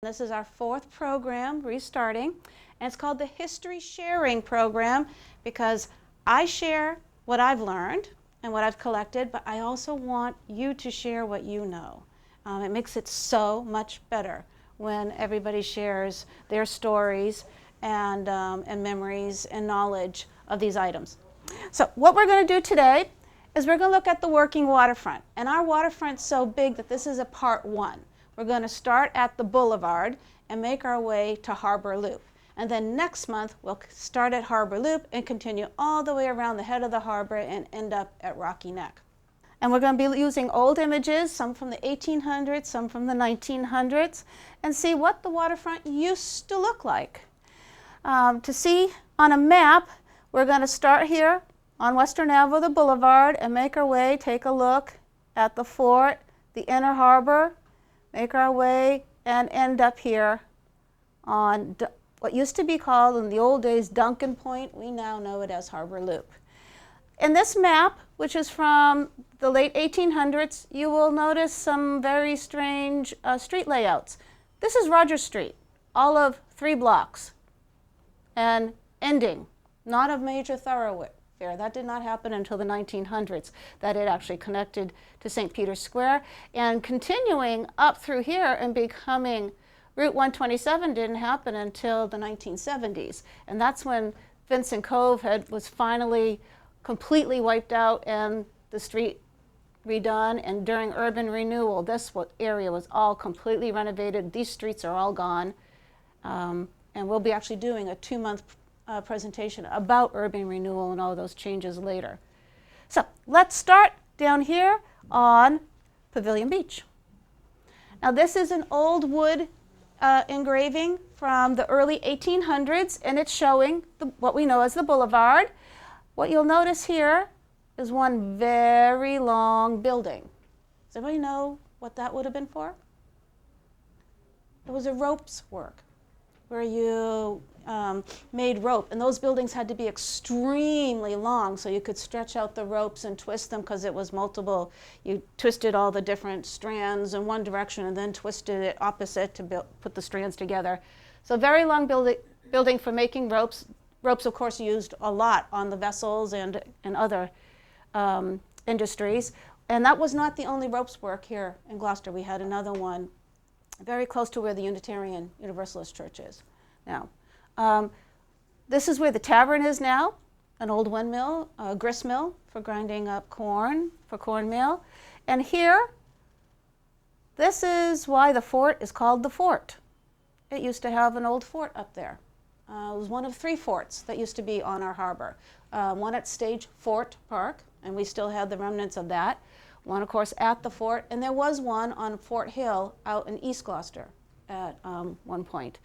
This is our 4th program, restarting, and it's called the History Sharing Program because I share what I've learned and what I've collected, but I also want you to share what you know. It makes it so much better when everybody shares their stories and memories and knowledge of these items. So what we're going to do today is we're going to look at the working waterfront. And our waterfront's so big that this is a part 1. We're going to start at the boulevard and make our way to Harbor Loop. And then next month we'll start at Harbor Loop and continue all the way around the head of the harbor and end up at Rocky Neck. And we're going to be using old images, some from the 1800s, some from the 1900s, and see what the waterfront used to look like. To see on a map, we're going to start here on Western Ave, the boulevard, and make our way, take a look at the fort, the inner harbor, make our way, and end up here on what used to be called in the old days Duncan Point. We now know it as Harbor Loop. In this map, which is from the late 1800s, you will notice some very strange street layouts. This is Rogers Street, all of 3 blocks, and ending, not a major thoroughfare. That did not happen until the 1900s, that it actually connected to St. Peter's Square, and continuing up through here and becoming Route 127 didn't happen until the 1970s, and that's when Vincent Cove was finally completely wiped out and the street redone. And during urban renewal, this area was all completely renovated. These streets are all gone, and we'll be actually doing a 2-month presentation about urban renewal and all those changes later. So let's start down here on Pavilion Beach. Now this is an old wood engraving from the early 1800s, and it's showing what we know as the boulevard. What you'll notice here is one very long building. Does anybody know what that would have been for? It was a ropes work where you made rope, and those buildings had to be extremely long so you could stretch out the ropes and twist them because it was multiple. You twisted all the different strands in one direction and then twisted it opposite to put the strands together. So very long building for making ropes. Ropes, of course, used a lot on the vessels and other industries. And that was not the only ropes work here in Gloucester. We had another one very close to where the Unitarian Universalist Church is now. This is where the tavern is now, an old windmill, a grist mill for grinding up corn, for cornmeal. And here, this is why the fort is called the fort. It used to have an old fort up there. It was one of 3 forts that used to be on our harbor. One at Stage Fort Park, and we still have the remnants of that. One, of course, at the fort, and there was one on Fort Hill out in East Gloucester at one point.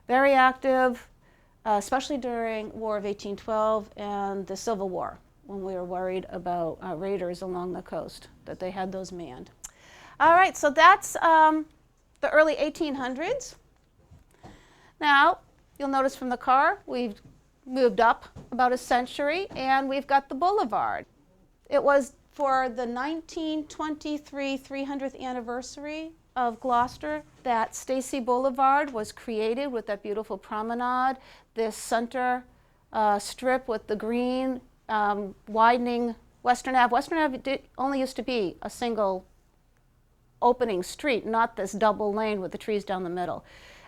Very active, especially during War of 1812 and the Civil War, when we were worried about raiders along the coast, that they had those manned. All right, so that's the early 1800s. Now, you'll notice from the car, we've moved up about a century, and we've got the boulevard. It was for the 1923 300th anniversary of Gloucester that Stacy Boulevard was created with that beautiful promenade, this center strip with the green widening Western Ave. Western Ave only used to be a single opening street, not this double lane with the trees down the middle.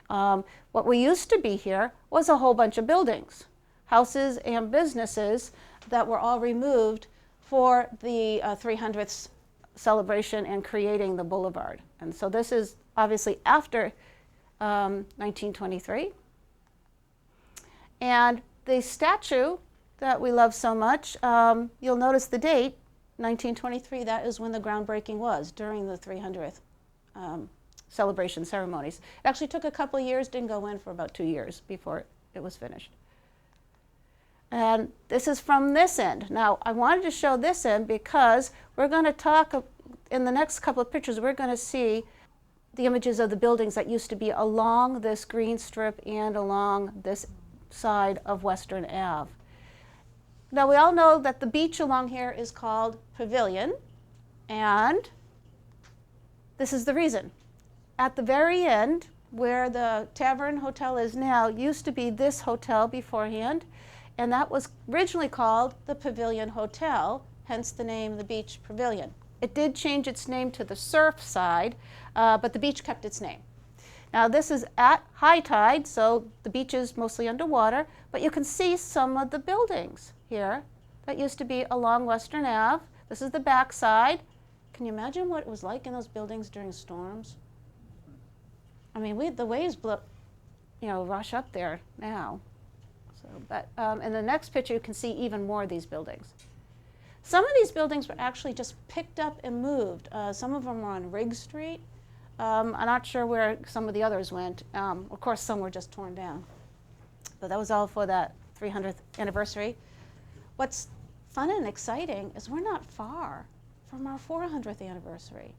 What we used to be here was a whole bunch of buildings, houses and businesses that were all removed for the 300th celebration and creating the boulevard. And so this is obviously after 1923. And the statue that we love so much, you'll notice the date, 1923, that is when the groundbreaking was, during the 300th celebration ceremonies. It actually took a couple of years, didn't go in for about 2 years before it was finished. And this is from this end. Now, I wanted to show this end because we're going to talk, in the next couple of pictures, we're going to see the images of the buildings that used to be along this green strip and along this side of Western Ave. Now, we all know that the beach along here is called Pavilion, and this is the reason. at the very end, where the Tavern Hotel is now, used to be this hotel beforehand, and that was originally called the Pavilion Hotel, hence the name the Beach Pavilion. It did change its name to the Surf Side, but the beach kept its name. Now this is at high tide, so the beach is mostly underwater, but you can see some of the buildings here that used to be along Western Ave. This is the back side. Can you imagine what it was like in those buildings during storms? I mean, the waves rush up there now. So, but in the next picture, you can see even more of these buildings. Some of these buildings were actually just picked up and moved. Some of them were on Rigg Street. I'm not sure where some of the others went. Of course, some were just torn down. But that was all for that 300th anniversary. What's fun and exciting is we're not far from our 400th anniversary.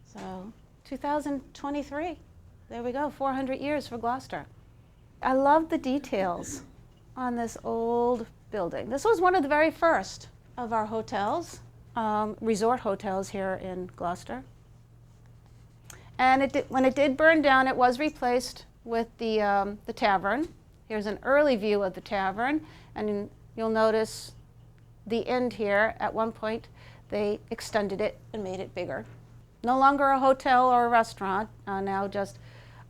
So 2023, there we go, 400 years for Gloucester. I love the details on this old building. This was one of the very first of our hotels, resort hotels here in Gloucester. And when it did burn down, it was replaced with the tavern. Here's an early view of the tavern, and you'll notice the end here. At one point, they extended it and made it bigger. No longer a hotel or a restaurant, now just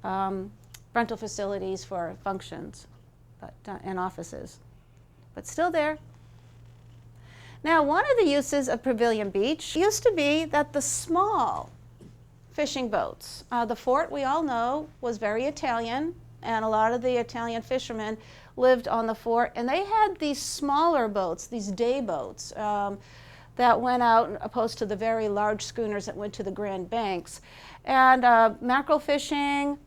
rental facilities for functions and offices, but still there. Now, one of the uses of Pavilion Beach used to be that the small fishing boats, the fort, we all know, was very Italian, and a lot of the Italian fishermen lived on the fort, and they had these smaller boats, these day boats, that went out opposed to the very large schooners that went to the Grand Banks. And mackerel fishing,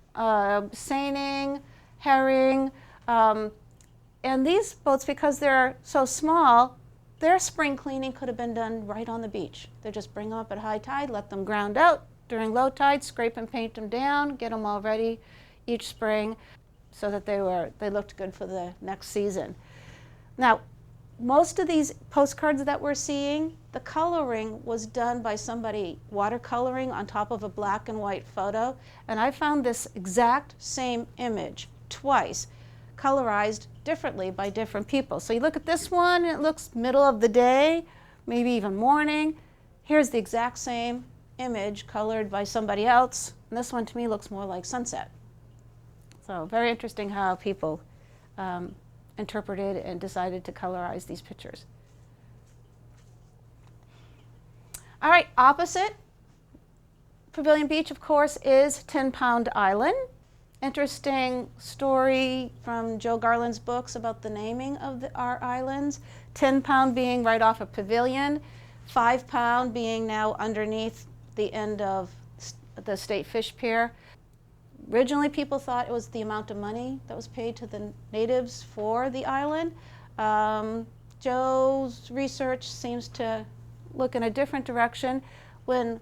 seining, herring, and these boats, because they're so small, their spring cleaning could have been done right on the beach. They just bring them up at high tide, let them ground out. During low tide, scrape and paint them down, get them all ready each spring so that they looked good for the next season. Now, most of these postcards that we're seeing, the coloring was done by somebody watercoloring on top of a black and white photo, and I found this exact same image twice, colorized differently by different people. So you look at this one, it looks middle of the day, maybe even morning. Here's the exact same image colored by somebody else, and this one to me looks more like sunset. So very interesting how people interpreted and decided to colorize these pictures. All right, opposite Pavilion Beach, of course, is 10 Pound Island. Interesting story from Joe Garland's books about the naming of our islands. 10 Pound being right off of Pavilion, 5 Pound being now underneath the end of the State Fish Pier. Originally, people thought it was the amount of money that was paid to the natives for the island. Joe's research seems to look in a different direction. When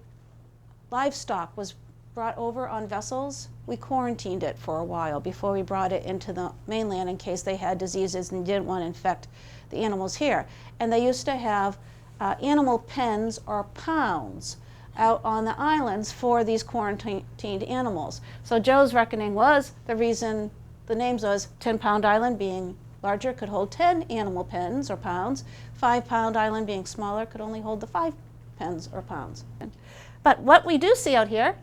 livestock was brought over on vessels, we quarantined it for a while before we brought it into the mainland in case they had diseases and didn't want to infect the animals here. And they used to have animal pens or pounds out on the islands for these quarantined animals. So Joe's reckoning was the reason the names was 10 Pound Island being larger could hold 10 animal pens or pounds. 5 Pound Island being smaller could only hold the 5 pens or pounds. But what we do see out here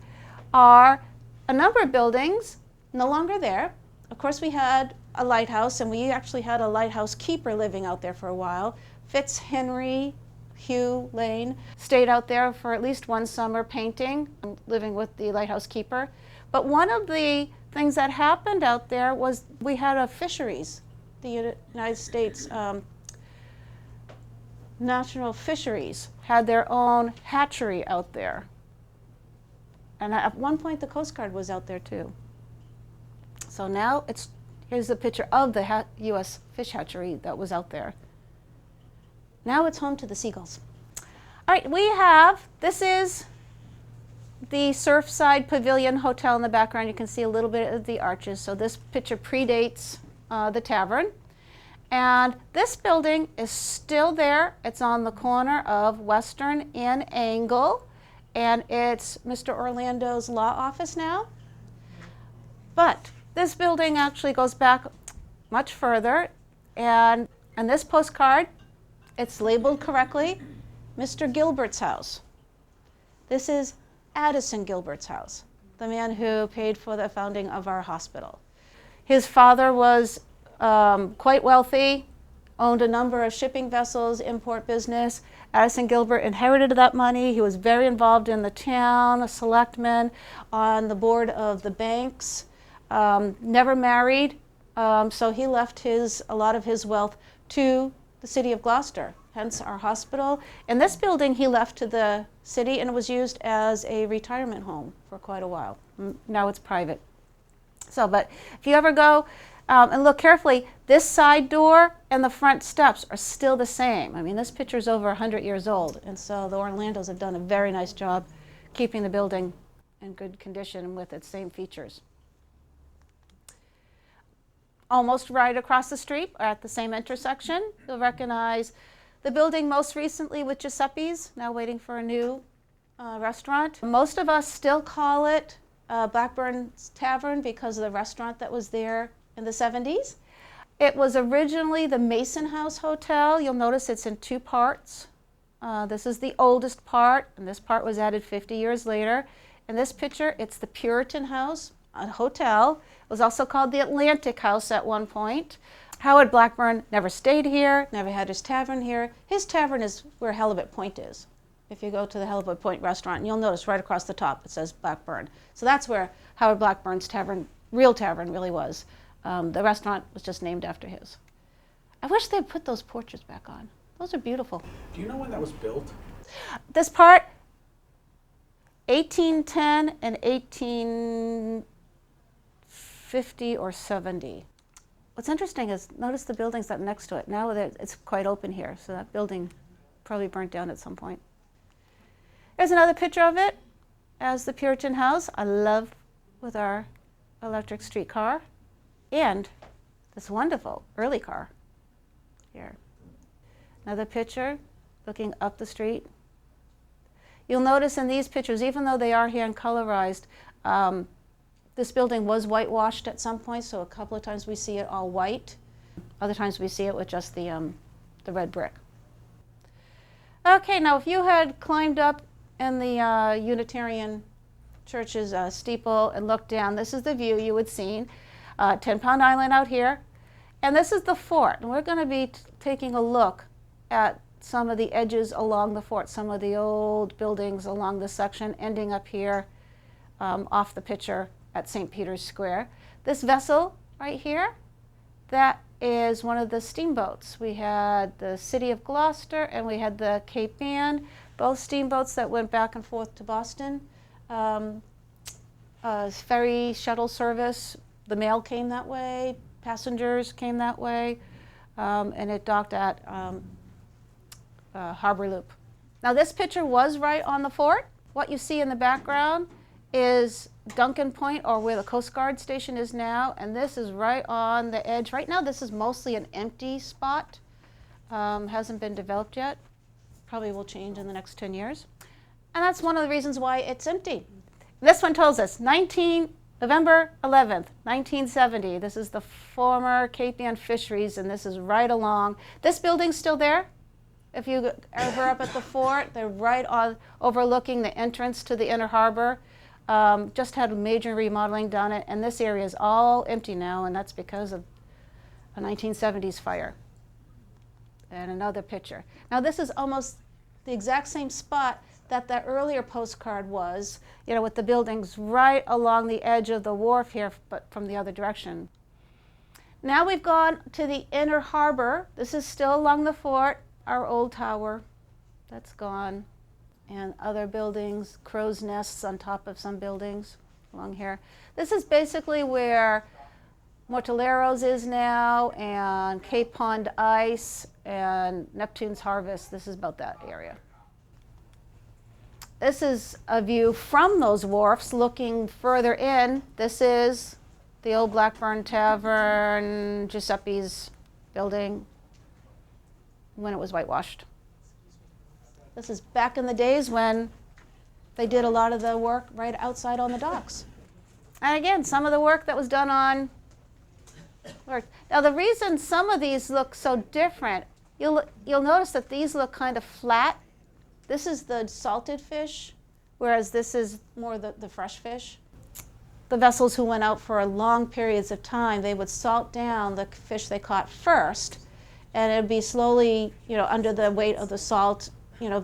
are a number of buildings no longer there. Of course, we had a lighthouse, and we actually had a lighthouse keeper living out there for a while. Fitzhenry Hugh Lane stayed out there for at least one summer painting, living with the lighthouse keeper. But one of the things that happened out there was we had a fisheries. The United States National Fisheries had their own hatchery out there. And at one point, the Coast Guard was out there too. So now here's a picture of the U.S. fish hatchery that was out there. Now it's home to the seagulls. All right, this is the Surfside Pavilion Hotel in the background. You can see a little bit of the arches. So this picture predates the tavern. And this building is still there. It's on the corner of Western and Angle. and it's Mr. Orlando's law office now. But this building actually goes back much further, and on this postcard, it's labeled correctly, Mr. Gilbert's house. This is Addison Gilbert's house, the man who paid for the founding of our hospital. His father was quite wealthy, owned a number of shipping vessels, import business. Addison Gilbert inherited that money. He was very involved in the town, a selectman, on the board of the banks, never married, so he left a lot of his wealth to the city of Gloucester, hence our hospital. And this building he left to the city, and it was used as a retirement home for quite a while. Now it's private. So, but if you ever go and look carefully, this side door and the front steps are still the same. I mean, this picture is over 100 years old, and so the Orlandos have done a very nice job keeping the building in good condition with its same features. Almost right across the street, at the same intersection, you'll recognize the building most recently with Giuseppe's, now waiting for a new restaurant. Most of us still call it Blackburn's Tavern because of the restaurant that was there in the 70s. It was originally the Mason House Hotel. You'll notice it's in two parts. This is the oldest part, and this part was added 50 years later. In this picture, it's the Puritan House, a hotel. It was also called the Atlantic House at one point. Howard Blackburn never stayed here, never had his tavern here. His tavern is where Halibut Point is. If you go to the Halibut Point restaurant, you'll notice right across the top it says Blackburn. So that's where Howard Blackburn's tavern, real tavern, really was. The restaurant was just named after his. I wish they'd put those portraits back on. Those are beautiful. Do you know when that was built? This part, 1810 and 1850 or 70. What's interesting is notice the buildings up next to it. Now it's quite open here, so that building probably burnt down at some point. There's another picture of it as the Puritan House. I love with our electric streetcar, and this wonderful early car here. Another picture looking up the street. You'll notice in these pictures, even though they are hand colorized, this building was whitewashed at some point, so a couple of times we see it all white. Other times we see it with just the red brick. Okay, now if you had climbed up in the Unitarian Church's steeple and looked down, this is the view you would see. 10 Pound Island out here. And this is the fort. And we're going to be taking a look at some of the edges along the fort, some of the old buildings along this section, ending up here off the picture at St. Peter's Square. This vessel right here, that is one of the steamboats. We had the City of Gloucester and we had the Cape Ann, both steamboats that went back and forth to Boston. Ferry shuttle service, the mail came that way, passengers came that way, and it docked at Harbor Loop. Now this picture was right on the fort. What you see in the background is Duncan Point, or where the Coast Guard station is now, and this is right on the edge. Right now this is mostly an empty spot, hasn't been developed yet. Probably will change in the next 10 years. And that's one of the reasons why it's empty. This one tells us November 11th, 1970. This is the former Cape Ann Fisheries, and this is right along. This building's still there. If you ever up at the fort, they're right on overlooking the entrance to the inner harbor. Just had a major remodeling done it, and this area is all empty now, and that's because of a 1970s fire. And another picture. Now this is almost the exact same spot that the earlier postcard was, you know, with the buildings right along the edge of the wharf here, but from the other direction. Now we've gone to the inner harbor. This is still along the fort, our old tower, that's gone, and other buildings, crow's nests on top of some buildings along here. This is basically where Mortalero's is now, and Cape Pond Ice, and Neptune's Harvest. This is about that area. This is a view from those wharfs looking further in. This is the old Blackburn Tavern, Giuseppe's building, when it was whitewashed. This is back in the days when They did a lot of the work right outside on the docks. And again, some of the work that was done on work. Now the reason some of these look so different, you'll notice that these look kind of flat. This is the salted fish, whereas this is more the fresh fish. The vessels who went out for long periods of time, they would salt down the fish they caught first, and it would be slowly, under the weight of the salt,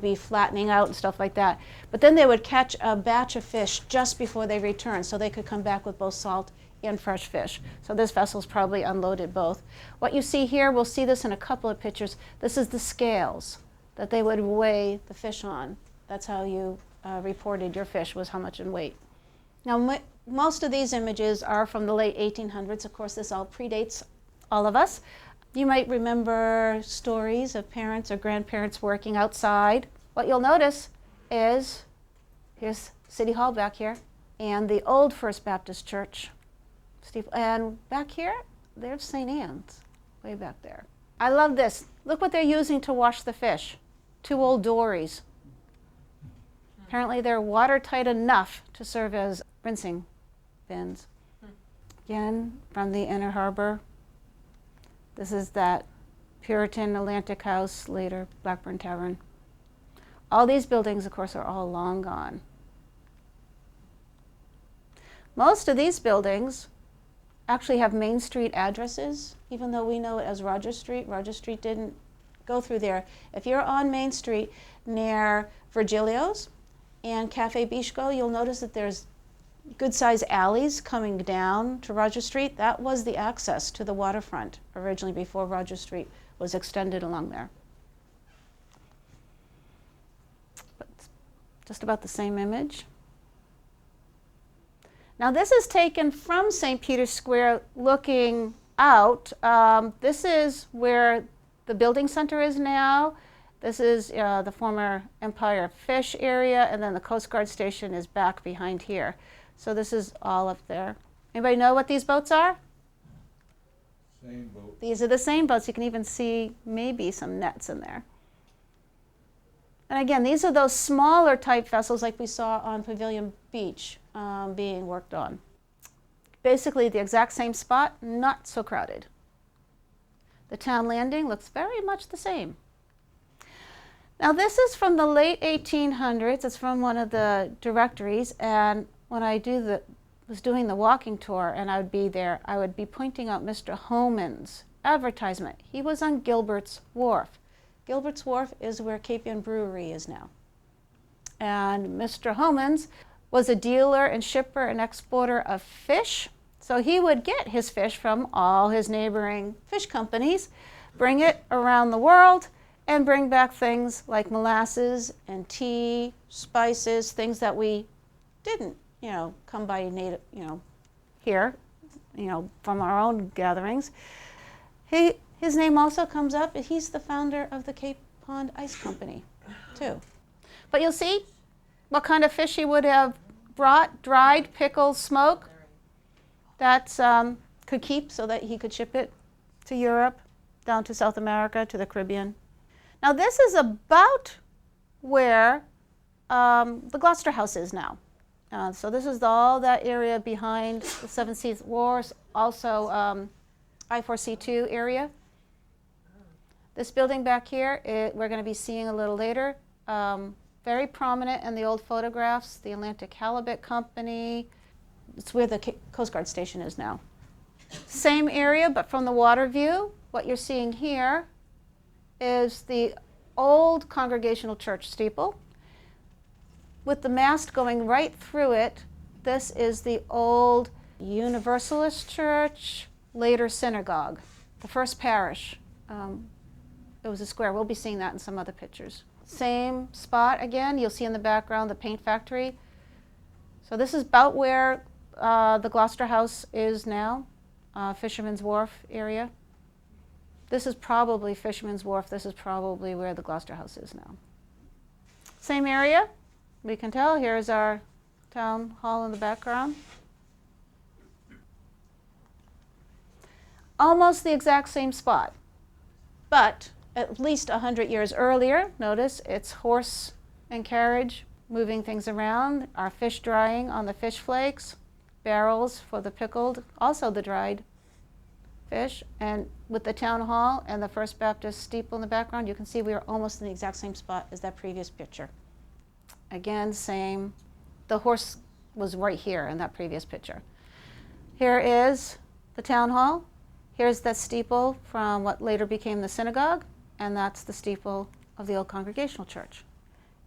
be flattening out and stuff like that. But then they would catch a batch of fish just before they returned, so they could come back with both salt and fresh fish. So this vessel's probably unloaded both. What you see here, we'll see this in a couple of pictures. This is the scales that they would weigh the fish on. That's how you reported your fish, was how much in weight. Now, most of these images are from the late 1800s. Of course, this all predates all of us. You might remember stories of parents or grandparents working outside. What you'll notice is, here's City Hall back here, and the old First Baptist Church. And back here, there's St. Anne's, way back there. I love this. Look what they're using to wash the fish. 2 old dories. Apparently they're watertight enough to serve as rinsing bins. Again, from the Inner Harbor. This is that Puritan Atlantic House, later Blackburn Tavern. All these buildings, of course, are all long gone. Most of these buildings actually have Main Street addresses, even though we know it as Roger Street. Roger Street didn't go through there. If you're on Main Street near Virgilio's and Cafe Bishko, you'll notice that there's good-sized alleys coming down to Roger Street. That was the access to the waterfront originally, before Roger Street was extended along there. But just about the same image. Now this is taken from St. Peter's Square looking out. This is where the building center is now. This is the former Empire Fish area, and then the Coast Guard station is back behind here. So this is all up there. Anybody know what these boats are? Same boat. These are the same boats. You can even see maybe some nets in there. And again, these are those smaller type vessels like we saw on Pavilion Beach being worked on. Basically the exact same spot, not so crowded. The town landing looks very much the same. Now this is from the late 1800s. It's from one of the directories, and when I was doing the walking tour and I would be there, I would be pointing out Mr. Homan's advertisement. He was on Gilbert's Wharf. Gilbert's Wharf is where Cape Ann Brewery is now. And Mr. Homan's was a dealer and shipper and exporter of fish. So he would get his fish from all his neighboring fish companies, bring it around the world, and bring back things like molasses and tea, spices, things that we didn't, come by native, here, from our own gatherings. His name also comes up. He's the founder of the Cape Pond Ice Company, too. But you'll see what kind of fish he would have brought: dried, pickled, smoked. That could keep so that he could ship it to Europe, down to South America, to the Caribbean. Now this is about where the Gloucester House is now. So this is all that area behind the Seven Seas Wharves, also I-4C2 area. This building back here, we're going to be seeing a little later. Very prominent in the old photographs, the Atlantic Halibut Company. It's where the Coast Guard station is now. Same area, but from the water view. What you're seeing here is the old Congregational Church steeple with the mast going right through it. This is the old Universalist Church, later synagogue, the first parish. It was a square. We'll be seeing that in some other pictures. Same spot again. You'll see in the background the paint factory. So this is about where the Gloucester House is now, Fisherman's Wharf area. This is probably Fisherman's Wharf. This is probably where the Gloucester House is now. Same area. We can tell. Here's our town hall in the background. Almost the exact same spot, but at least 100 years earlier. Notice it's horse and carriage moving things around, our fish drying on the fish flakes, barrels for the pickled, also the dried fish, and with the town hall and the First Baptist steeple in the background, you can see we are almost in the exact same spot as that previous picture. Again, same. The horse was right here in that previous picture. Here is the town hall. Here's that steeple from what later became the synagogue, and that's the steeple of the old Congregational Church.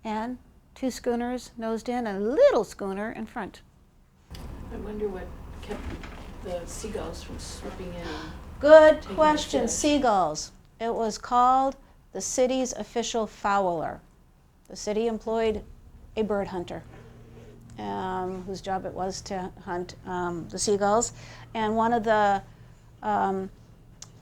And 2 schooners nosed in, and a little schooner in front. I wonder what kept the seagulls from swooping in. Good Taking question, the fish. seagulls. It was called the city's official fowler. The city employed a bird hunter whose job it was to hunt the seagulls. And one of the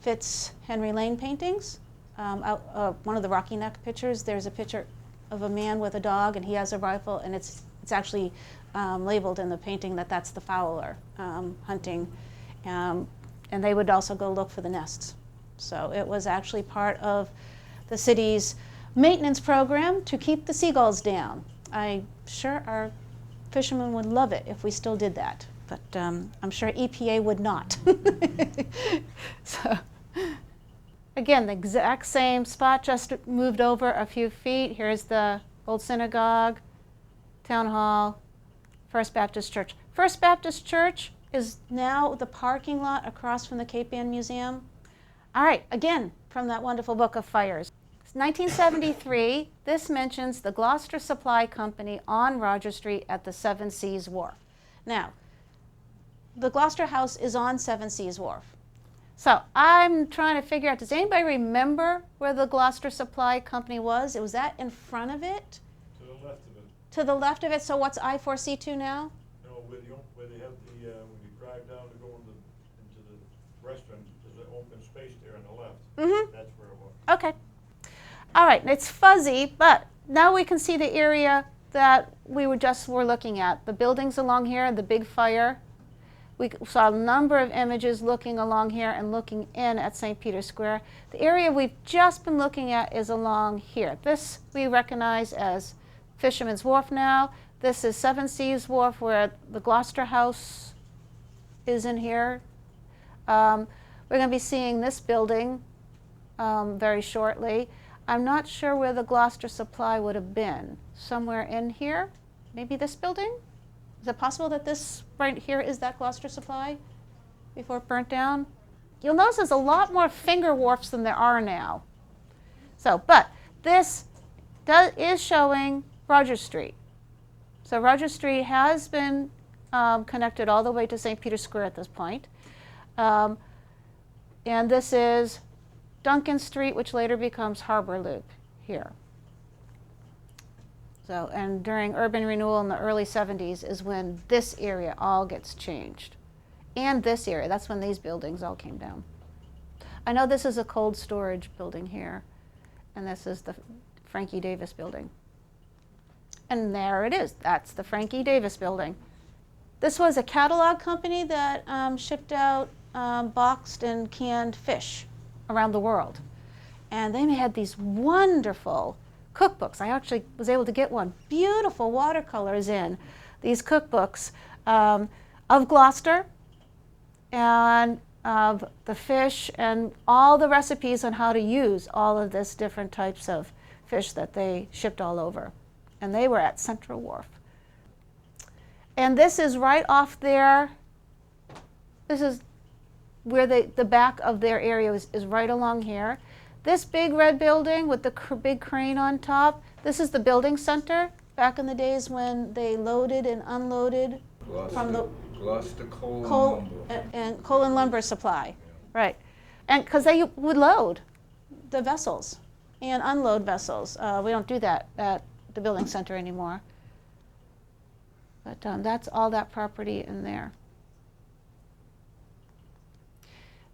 Fitz Henry Lane paintings, one of the Rocky Neck pictures, there's a picture of a man with a dog, and he has a rifle, and it's actually labeled in the painting that that's the fowler hunting. And they would also go look for the nests. So it was actually part of the city's maintenance program to keep the seagulls down. I'm sure our fishermen would love it if we still did that, but I'm sure EPA would not. So, again, the exact same spot, just moved over a few feet. Here's the old synagogue, town hall, First Baptist Church. First Baptist Church is now the parking lot across from the Cape Ann Museum. All right, again, from that wonderful book of fires. 1973, this mentions the Gloucester Supply Company on Roger Street at the Seven Seas Wharf. Now, the Gloucester House is on Seven Seas Wharf. So I'm trying to figure out, does anybody remember where the Gloucester Supply Company was? Was that in front of it? To the left of it. To the left of it, so what's I-4C2 now? No, where they have the, when you drive down to go into the restaurant, there's an open space there on the left. Mm-hmm. That's where it was. Okay. All right, it's fuzzy, but now we can see the area that we were looking at. The buildings along here, the big fire. We saw a number of images looking along here and looking in at St. Peter's Square. The area we've just been looking at is along here. This we recognize as Fisherman's Wharf now. This is Seven Seas Wharf, where the Gloucester House is in here. We're going to be seeing this building very shortly. I'm not sure where the Gloucester Supply would have been. Somewhere in here? Maybe this building? Is it possible that this right here is that Gloucester Supply before it burnt down? You'll notice there's a lot more finger wharfs than there are now. So, but this is showing Roger Street. So Roger Street has been connected all the way to St. Peter's Square at this point. And this is Duncan Street, which later becomes Harbor Loop here. So, and during urban renewal in the early 70s is when this area all gets changed. And this area, that's when these buildings all came down. I know this is a cold storage building here, and this is the Frankie Davis building. And there it is, that's the Frankie Davis building. This was a catalog company that shipped out boxed and canned fish around the world. And they had these wonderful cookbooks. I actually was able to get one. Beautiful watercolors in these cookbooks of Gloucester and of the fish and all the recipes on how to use all of this different types of fish that they shipped all over. And they were at Central Wharf. And this is right off there. This is where the back of their area is right along here. This big red building with the big crane on top, this is the building center back in the days when they loaded and unloaded from the Gloucester coal and coal and lumber supply. Right. And because they would load the vessels and unload vessels. We don't do that at the building center anymore. But that's all that property in there.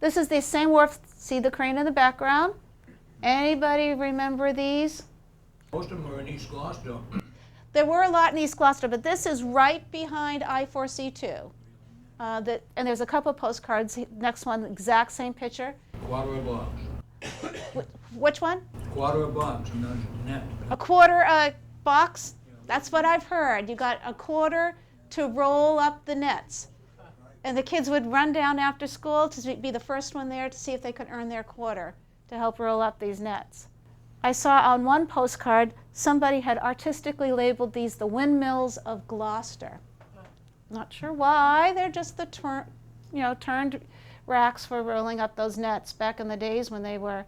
This is the same wharf. See the crane in the background? Anybody remember these? Most of them were in East Gloucester. There were a lot in East Gloucester, but this is right behind I-4C2. And there's a couple of postcards. Next one, exact same picture. Quarter a box. Which one? Quarter a box, and that's net. A quarter box? That's what I've heard. You got a quarter to roll up the nets. And the kids would run down after school to be the first one there to see if they could earn their quarter to help roll up these nets. I saw on one postcard somebody had artistically labeled these the windmills of Gloucester. Not sure why. They're just the turned racks for rolling up those nets back in the days when they were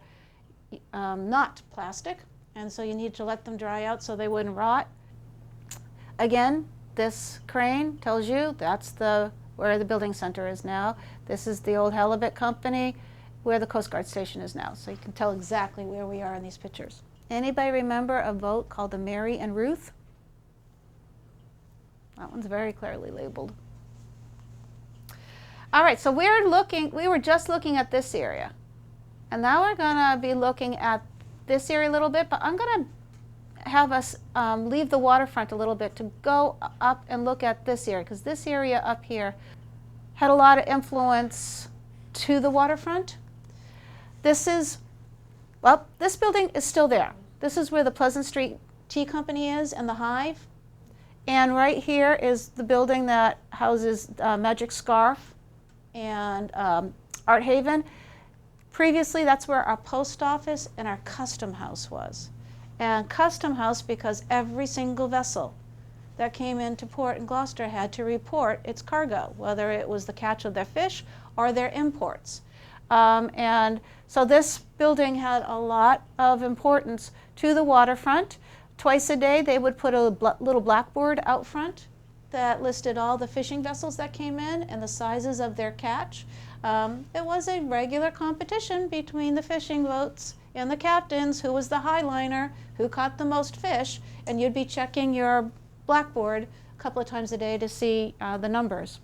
not plastic, and so you need to let them dry out so they wouldn't rot. Again, this crane tells you that's where the building center is now. This is the old halibut company where the Coast Guard station is now, so you can tell exactly where we are in these pictures. Anybody remember a boat called the Mary and Ruth? That one's very clearly labeled. All right, so we were just looking at this area. And now we're gonna be looking at this area a little bit, but I'm gonna have us leave the waterfront a little bit to go up and look at this area, because this area up here had a lot of influence to the waterfront. This building is still there. This is where the Pleasant Street Tea Company is and the Hive. And right here is the building that houses Magic Scarf and Art Haven. Previously, that's where our post office and our custom house was. And custom house because every single vessel that came into port in Gloucester had to report its cargo, whether it was the catch of their fish or their imports. And so this building had a lot of importance to the waterfront. Twice a day, they would put a little blackboard out front that listed all the fishing vessels that came in and the sizes of their catch. It was a regular competition between the fishing boats and the captains, who was the highliner, who caught the most fish, and you'd be checking your blackboard a couple of times a day to see the numbers.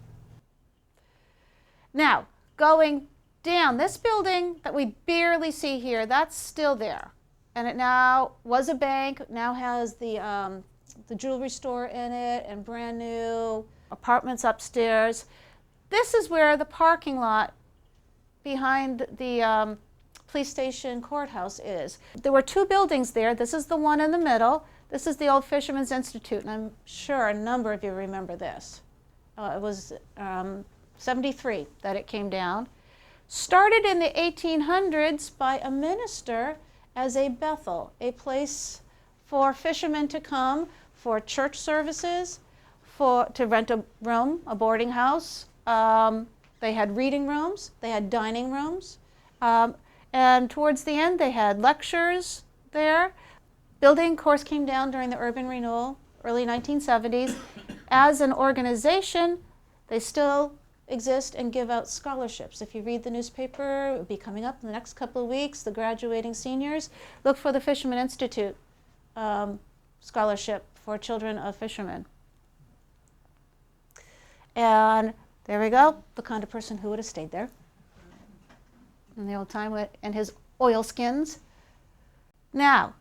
Now, going down, this building that we barely see here, that's still there. And it now was a bank, now has the jewelry store in it and brand new apartments upstairs. This is where the parking lot behind the police station courthouse is. There were two buildings there. This is the one in the middle. This is the old Fisherman's Institute, and I'm sure a number of you remember this. It was 73 that it came down. Started in the 1800s by a minister as a Bethel, a place for fishermen to come for church services, to rent a room, a boarding house. They had reading rooms, they had dining rooms, and towards the end they had lectures there. Building, of course, came down during the urban renewal, early 1970s. As an organization, they still exist and give out scholarships. If you read the newspaper, it will be coming up in the next couple of weeks, the graduating seniors. Look for the Fisherman Institute scholarship for children of fishermen. And there we go, the kind of person who would have stayed there in the old time in his oilskins. Now,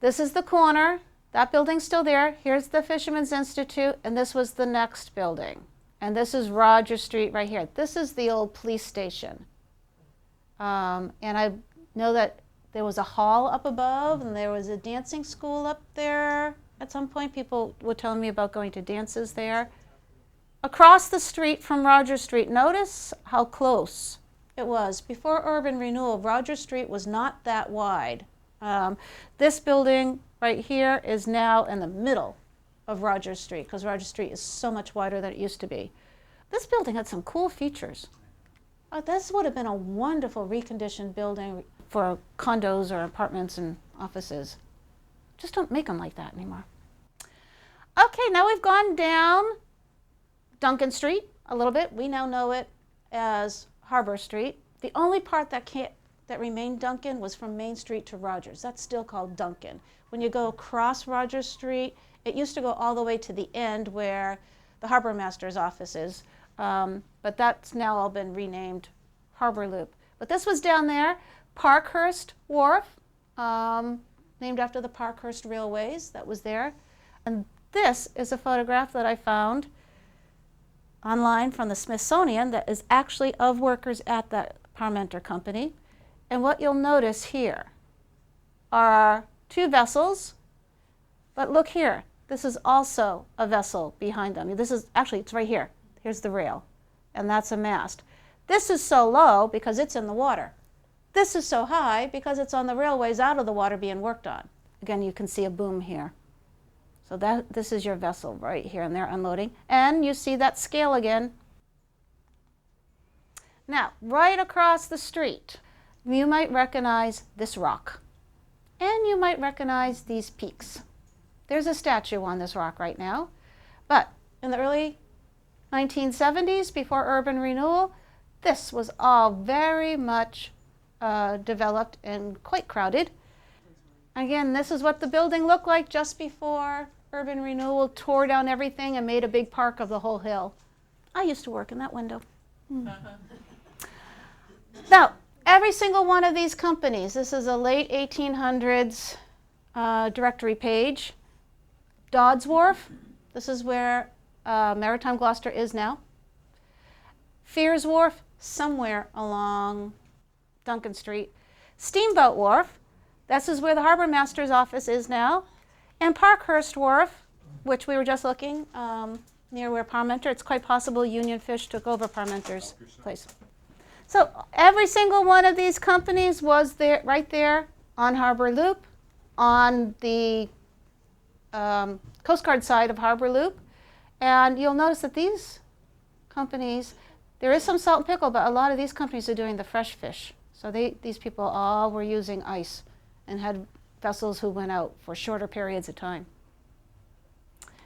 this is the corner. That building's still there. Here's the Fisherman's Institute, and this was the next building. And this is Roger Street right here. This is the old police station. And I know that there was a hall up above, and there was a dancing school up there. At some point, people were telling me about going to dances there. Across the street from Roger Street, notice how close it was. Before urban renewal, Roger Street was not that wide. This building right here is now in the middle of Roger Street, because Roger Street is so much wider than it used to be. This building had some cool features. This would have been a wonderful reconditioned building for condos or apartments and offices. Just don't make them like that anymore. Okay, now we've gone down Duncan Street a little bit. We now know it as Harbor Street. The only part that remained Duncan was from Main Street to Rogers. That's still called Duncan. When you go across Rogers Street, it used to go all the way to the end where the harbor master's office is, but that's now all been renamed Harbor Loop. But this was down there, Parkhurst Wharf, named after the Parkhurst Railways that was there. And this is a photograph that I found online from the Smithsonian that is actually of workers at that Parmenter company. And what you'll notice here are two vessels, but look here. This is also a vessel behind them. This is, actually, it's right here. Here's the rail, and that's a mast. This is so low because it's in the water. This is so high because it's on the railways out of the water being worked on. Again, you can see a boom here. So this is your vessel right here, and they're unloading. And you see that scale again. Now, right across the street, you might recognize this rock. And you might recognize these peaks. There's a statue on this rock right now. But in the early 1970s, before urban renewal, this was all very much developed and quite crowded. Again, this is what the building looked like just before urban renewal tore down everything and made a big park of the whole hill. I used to work in that window. Now, every single one of these companies, this is a late 1800s directory page. Dodds Wharf, this is where Maritime Gloucester is now. Fears Wharf, somewhere along Duncan Street. Steamboat Wharf, this is where the Harbor Master's office is now. And Parkhurst Wharf, which we were just looking, near where Parmenter, it's quite possible Union Fish took over Parmenter's place. So every single one of these companies was there, right there on Harbor Loop, on the Coast Guard side of Harbor Loop. And you'll notice that these companies, there is some salt and pickle, but a lot of these companies are doing the fresh fish. So these people all were using ice and had vessels who went out for shorter periods of time.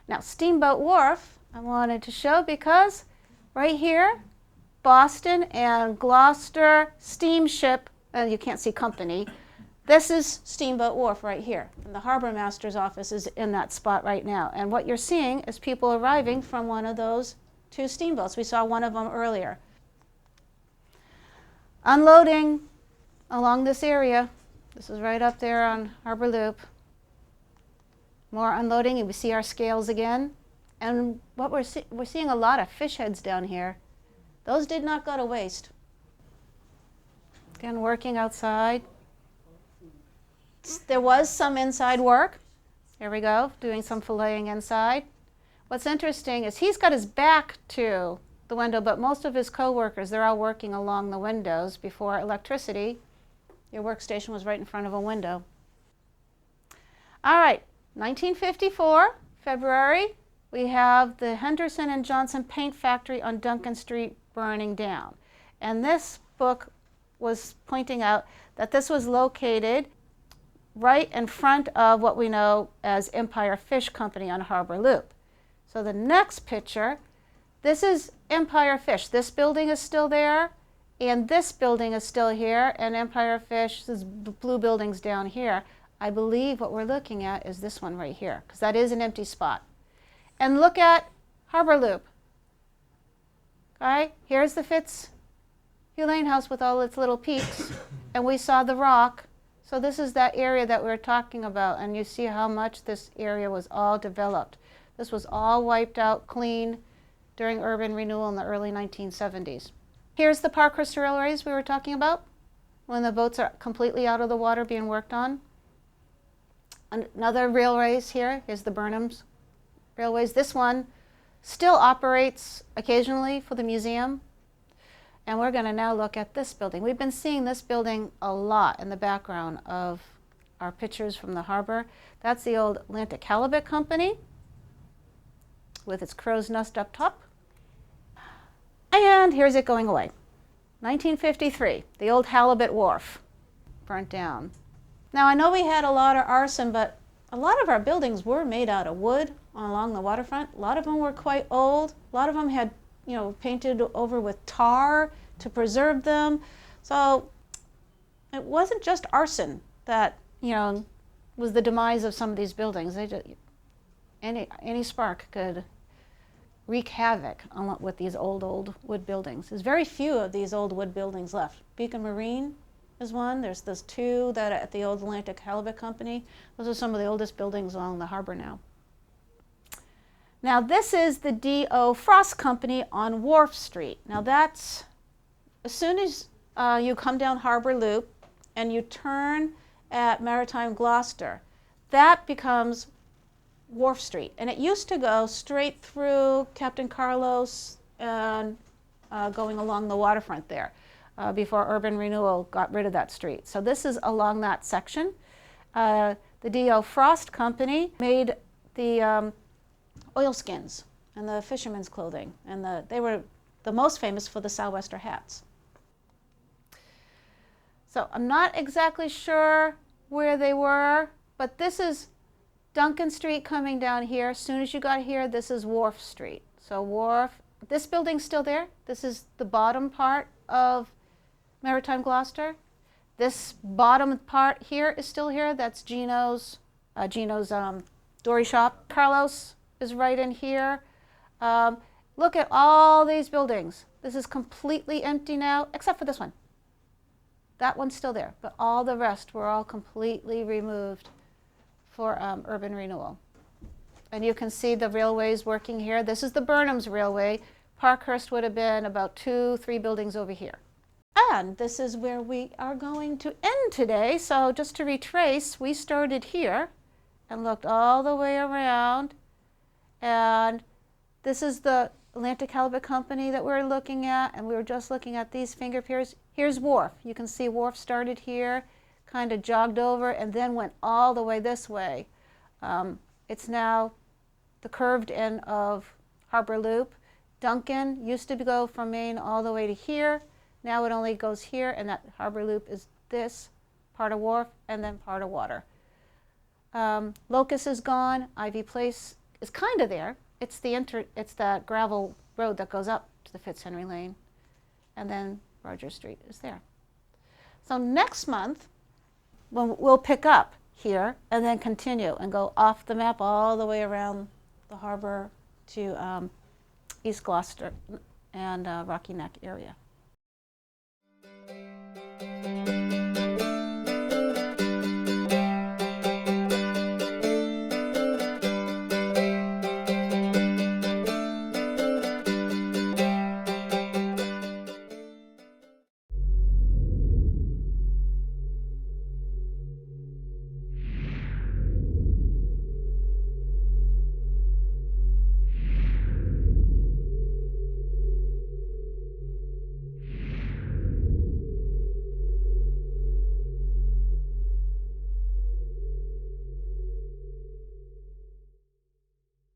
Now, Steamboat Wharf, I wanted to show because right here, Boston and Gloucester Steamship, you can't see company, this is Steamboat Wharf right here. And the Harbor Master's office is in that spot right now. And what you're seeing is people arriving from one of those two steamboats. We saw one of them earlier. Unloading along this area. This is right up there on Harbor Loop. More unloading, and we see our scales again. And what we're seeing a lot of fish heads down here. Those did not go to waste. Again, working outside. There was some inside work. Here we go, doing some filleting inside. What's interesting is he's got his back to the window, but most of his co-workers, they're all working along the windows. Before electricity, your workstation was right in front of a window. All right, 1954, February, we have the Henderson and Johnson paint factory on Duncan Street burning down. And this book was pointing out that this was located right in front of what we know as Empire Fish Company on Harbor Loop. So the next picture, this is Empire Fish. This building is still there, and this building is still here, and Empire Fish, this blue building's down here. I believe what we're looking at is this one right here, because that is an empty spot. And look at Harbor Loop. Okay, here's the Fitzhugh Lane House with all its little peaks, and we saw the rock. So this is that area that we were talking about, and you see how much this area was all developed. This was all wiped out clean during urban renewal in the early 1970s. Here's the Parkhurst railways we were talking about, when the boats are completely out of the water being worked on. Another railways here is the Burnham's Railways. This one still operates occasionally for the museum. And we're going to now look at this building. We've been seeing this building a lot in the background of our pictures from the harbor. That's the old Atlantic Halibut Company with its crow's nest up top. And here's it going away. 1953, the old Halibut Wharf burnt down. Now I know we had a lot of arson, but a lot of our buildings were made out of wood along the waterfront. A lot of them were quite old. A lot of them had, painted over with tar to preserve them. So it wasn't just arson that, was the demise of some of these buildings. Any spark could wreak havoc with these old wood buildings. There's very few of these old wood buildings left. Beacon Marine is one. There's those two that are at the old Atlantic Halibut Company. Those are some of the oldest buildings along the harbor now. Now this is the D.O. Frost Company on Wharf Street. Now that's, as soon as you come down Harbor Loop and you turn at Maritime Gloucester, that becomes Wharf Street. And it used to go straight through Captain Carlos and going along the waterfront there before urban renewal got rid of that street. So this is along that section. The D.O. Frost Company made the oilskins and the fishermen's clothing, and they were the most famous for the sou'wester hats. So I'm not exactly sure where they were, but this is Duncan Street coming down here. As soon as you got here, this is Wharf Street. So Wharf, this building's still there. This is the bottom part of Maritime Gloucester. This bottom part here is still here. That's Gino's Dory Shop. Carlos is right in here. Look at all these buildings. This is completely empty now, except for this one. That one's still there, but all the rest were all completely removed for urban renewal. And you can see the railways working here. This is the Burnham's Railway. Parkhurst would have been about 2-3 buildings over here. And this is where we are going to end today. So just to retrace, we started here and looked all the way around. And this is the Atlantic Halibut Company that we're looking at, and we were just looking at these finger piers. Here's Wharf. You can see Wharf started here, kind of jogged over, and then went all the way this way. It's now the curved end of Harbor Loop. Duncan used to go from Maine all the way to here. Now it only goes here, and that Harbor Loop is this part of Wharf and then part of water. Locust is gone. Ivy Place is kind of there. It's that gravel road that goes up to the Fitzhenry Lane, and then Roger Street is there. So next month, we'll pick up here and then continue and go off the map all the way around the harbor to East Gloucester and Rocky Neck area.